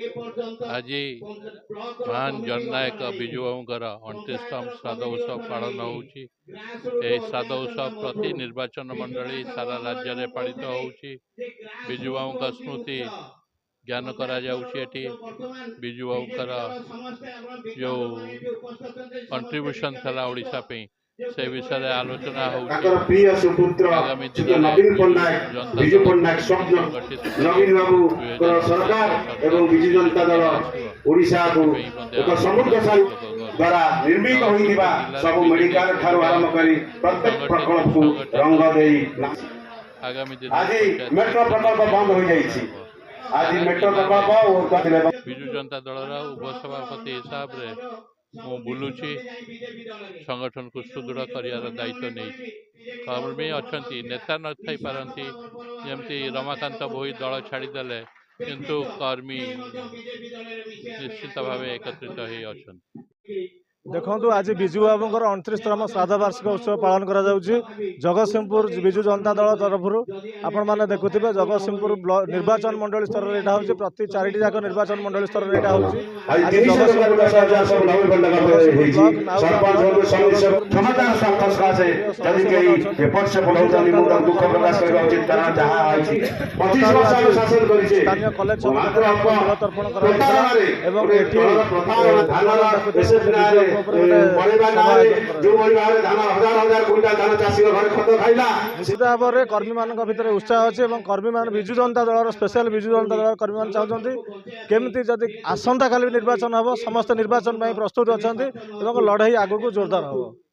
आज महान जननायक विजु बाबूंकर 29तम श्राद्ध उत्सव पालन होउछि। श्राद्ध उत्सव प्रति निर्वाचन मंडली सारा राज्य में पालित होउछि। विजु बाबूंकर स्मृति ज्ञान करा जाउछि। एठी विजु बाबूंकर जो कंट्रीब्यूशन था ओडिशा पे से विषय में आलोचना प्रिय सुपुत्र नवीन पट्टनायक विजु पट्टनायक स्वप्न नवीन बाबू सरकार एवं विजु जनता दल ओडिशा को एक समृद्धशाली द्वारा निर्मित होइतिबा सब मेडिकल ठारू आरंभ करी प्रत्येक प्रकल्प को रंग देई आज मेट्रो प्रकल्प बंद हो जाइछि। आज मेट्रो प्रकल्प विजु जनता दल उपसभापति हिसाब रे मु बुलुची संगठन को सुदृढ़ कर दायित्व नहीं। कर्मी अच्छा नेता न थी पारती जमती रमाकांत भोई दल छाड़ीदे किंतु कर्मी निश्चित भाव एकत्रित हो। देखो आज विजु बाबूंकर 29तम श्राद्ध वार्षिक उत्सव पालन करा जाउछि। जगतसिंहपुर विजु जनता दल तरफ आपण माने देखुथिबे जगतसिंहपुर निर्वाचन मंडली स्तर रे एटा होछि। प्रति 4टी जाक निर्वाचन मंडली स्तर रे एटा होछि। आज स्थानीय कलेज तर्पण करा एवं एठी निश्चित भाव में कर्मी मान भितर उत्साह अच्छे। कर्मी मान विजु जनता दल स्पेशल विजु जनता दल कर्मी मान चाहते केमती जदि आसंता काली निर्वाचन हम समस्त निर्वाचन प्रस्तुत अच्छा लड़ाई आगू जोरदार हम।